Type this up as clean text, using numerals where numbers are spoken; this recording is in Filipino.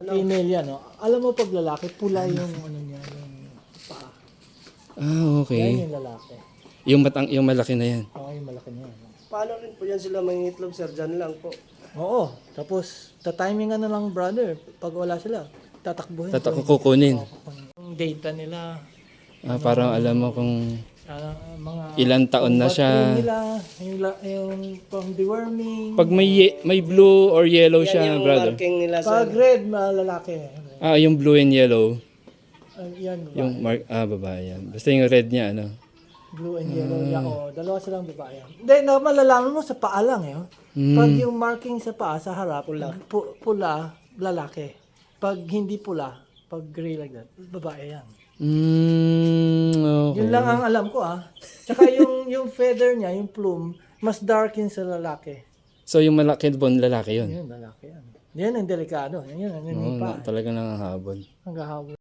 Female yan, no? Alam mo pag lalaki, pula yung ano niya, yung paa. Ah, Yan okay. yung lalaki. Yung malaki na yan. Oo, yung malaki niya. No? Paano rin po yan sila mangingitlog, sir? Diyan lang po. Oo, tapos tatimingan na lang brother. Pag wala sila, tatakbuhin. Kukunin. Yung data nila, Parang alam mo kung mga ilang taon na siya. nila, yung from deworming. Pag may blue or yellow Yan siya, yung brother. marking nila, Pag sir. red, lalaki. Yung blue and yellow. Yan, Yung babae yan. Basta yung red niya, ano. blue and yellow niya. O, dalawa silang babae. Hindi, malalaman mo sa paa lang eh. Oh. Pag yung marking sa paa, sa harap, pula, lalaki. Pag hindi pula, pag gray like that, babae yan. Okay. Yun lang ang alam ko Tsaka yung feather niya, yung plume, mas dark yun sa lalaki. So yung malaki bon lalaki yun. Yun, lalaki yan. Yan ang delikado. Yan ang Oo, nipa. talagang nangahabol. Ang gahabol.